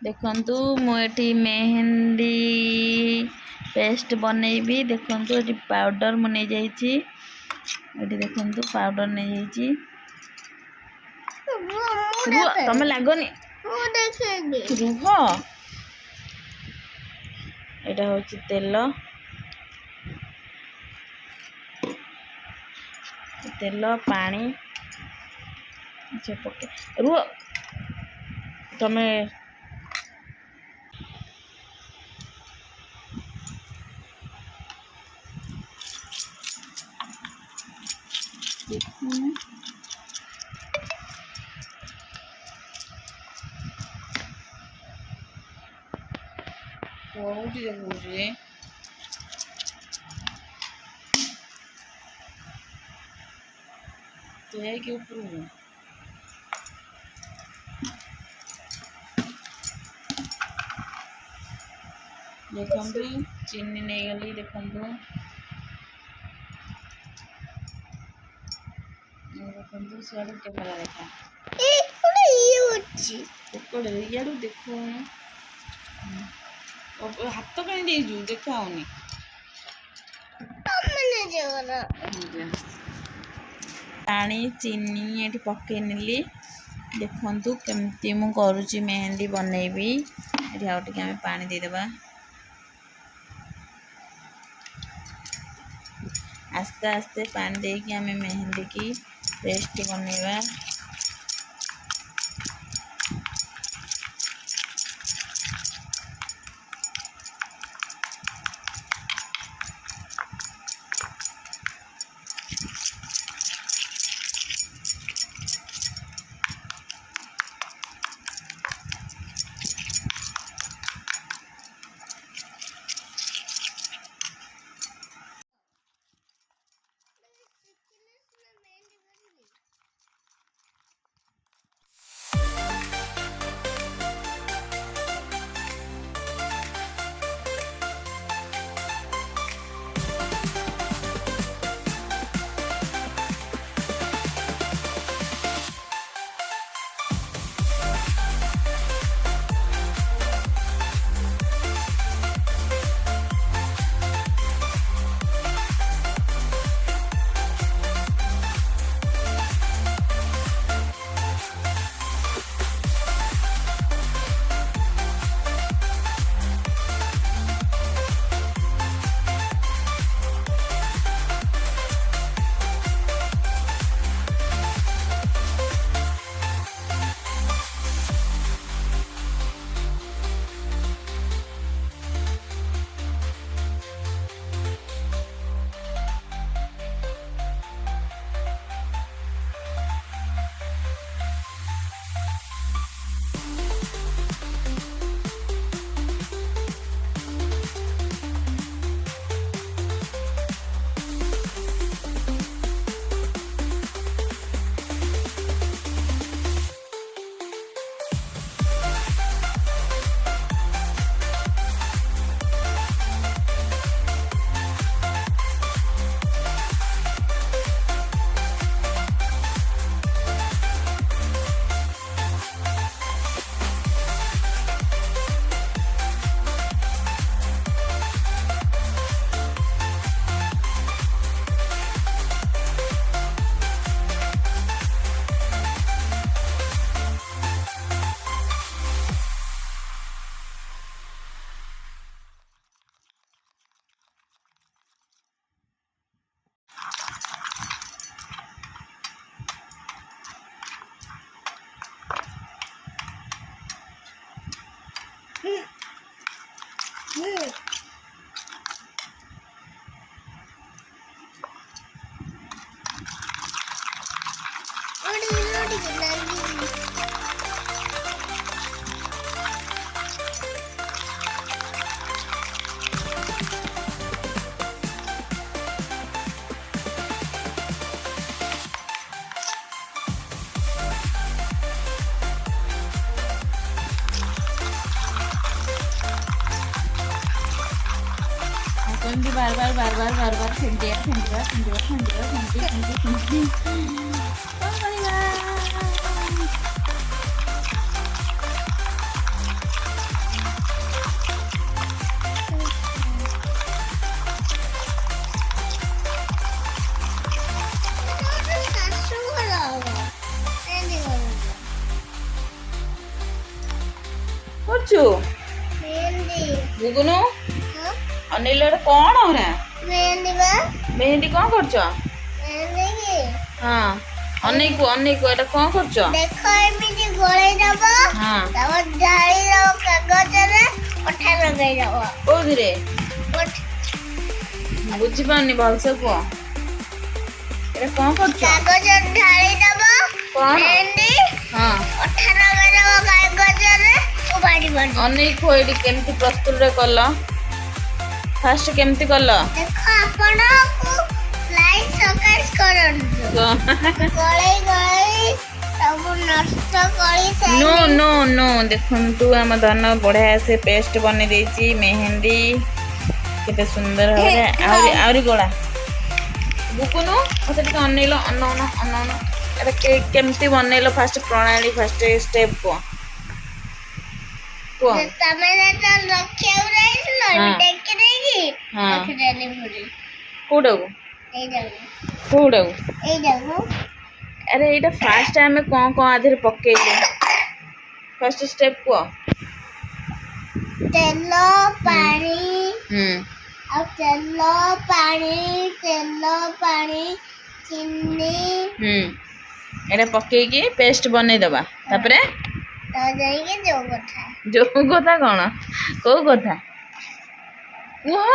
देखंतु मुझे मेहंदी पेस्ट बनैबी। देखंतु ये पाउडर मु नहीं जाइए। ये देखंतु पाउडर नहीं जाइए। रुह तुम लगनी रुह। यहाँ हूँ तेल तेल पानी पके रुह तमें कोठी देखुचे के ऊपर देखंतु चीनी नहीं गली। देखंतु देखंतु सियाड़ू कैमेरा देखा कुकड़े इयाड़ू देखो हाथ कहीं देजु देखाऊनी पानी चीनी ये पकई नेली। देखंतु केमती मु करुची मेहंदी बनैबी। ये आउ टिके आमे पानी देदेबा। आस्ते आस्ते पानी देकी आमे मेहंदी की पेस्ट बनैबा। बार बार बार बार बार बार फेंटिया फेंटिया फेंटिया फेंटिया फेंटिया फेंटिया फेंटिया कौन करेगा করছু গুଗୁନু ଅନେଇଲ ଏଟା କଣ ହେରା ମେହେନ୍ଦି କଣ କରୁଛ? ହଁ ଅନେଇକୁ ଏଟା କଣ କରୁଛ? ଦେଖ ଏମିତି ଗୋଳେଇ ଦବ ହଁ ତାପରେ ଢାଳି ଦବ କାଗଜରେ ଅଠା ଲଗେଇ ଦବ କୋଉଥିରେ ବୁଝିପାରୁନି ଭଲସେ କୁହ ଏଟା କଣ କରୁଛ? କାଗଜରେ ଢାଳି ଦବ କଣ ମେହେନ୍ଦି ହଁ ଅଠା ଲଗେଇ ଦବ କାଗଜରେ ଉପାଡ଼ିବନି। ଅନେଇକୁ ଏଇଠି କେମିତି ପ୍ରସ୍ତୁତ କଲ ଫାଷ୍ଟ କେମିତି କଲ? ଦେଖ ଆପଣଙ୍କୁ ଲାଇଟ୍ ସକାଶ କରନ୍ତୁ ଗୋଳେଇ ଗୋଳେଇ ସବୁ ନଷ୍ଟ କରି नो नो नो देखु आम धन बढ़िया से पेस्ट बनी देची मेहंदी केते सुंदर भाବରେ आउरी गोला बुकुनु मते टिके अनैलो अन्न एटा केमती बनैलो फास्ट प्रणाली फास्ट स्टेप को तमे तो रखे उरेइलो टेकी देगी रख देली पूरी कोडगु अरे एटा फास्ट टाइम कौन कौन आधे पकेइले फर्स्ट स्टेप को तेल पानी और तेल पानी चीनी एटा पकेइकी पेस्ट बनै दबा तापरे तो जाइके जो कथा कौन को कथा कुह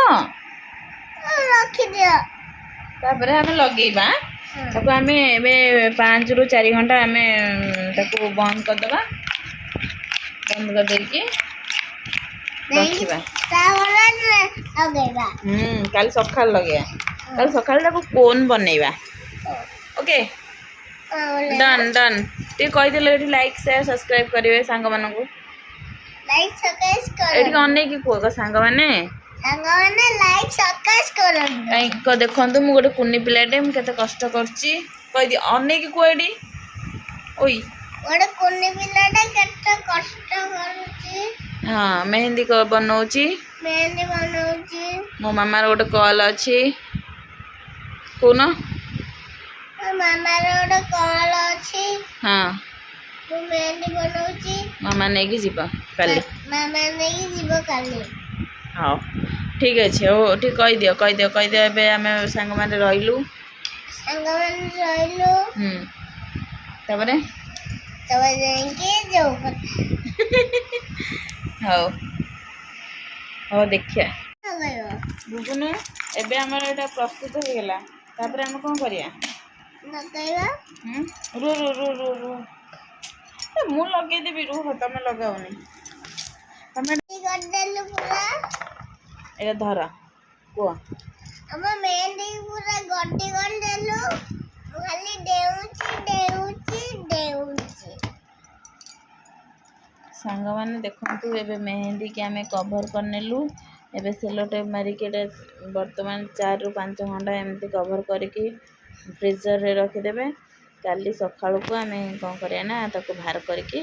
रखी दियो तापरे हमें लगेइबा ताको हमें एबे 5 रु 4 घंटा हमें ताको बंद कर दबा बंद कर देकी रखिबा कल सकाल लगेया कल सकाल ताको कोन बनेइबा ओके डन डन ती कहि देले एठी लाइक शेयर सब्सक्राइब करिवे सांग मानकू लाइक सब्सक्राइब कर एठी अने की को सांग माने लाइक सब्सक्राइब करन काई को देखंतु मु गोटे कुन्नी पिलाटे मु केते कष्ट करची कहि दि अने की को एडी ओई गोटे कुन्नी पिलाटे केते कष्ट करची हां मेहंदी को बनौची मो मामार गोटे कॉल अछि कोन मामार गोटे कॉल अछि हां मु मेहंदी बनौची मामा ने की जीवा काली मामा ने की जीवा काली हाँ ठीक अच्छे ओ ठीक कही दियो एबे आमे संग माने रहिलु तबरे जाइके जो हां हो देखिया बुबुनु एबे हमर एटा प्रस्तुत हो गेला तापरे हम कोन करिया लगाइबा रो रो रो रो रो मु लगे देबी रो तमे लगाओनी तमे कर देलु पूरा एटा धरा को हम मेहंदी पूरा गड्डी कर देलु खाली देउची सांग माने देखंतु एबे मेहंदी के हमें कवर करनेलु एबे सेलो टेप मारी के वर्तमान 4 रु 5 घंटा एमती कवर करके फ्रीजर रे रखि देबे काली सखाळु को हमें कोन करिया ना ताको बाहर करके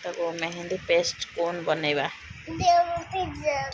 ताको मेहंदी पेस्ट कोन बनेबा देउ फ्रीजर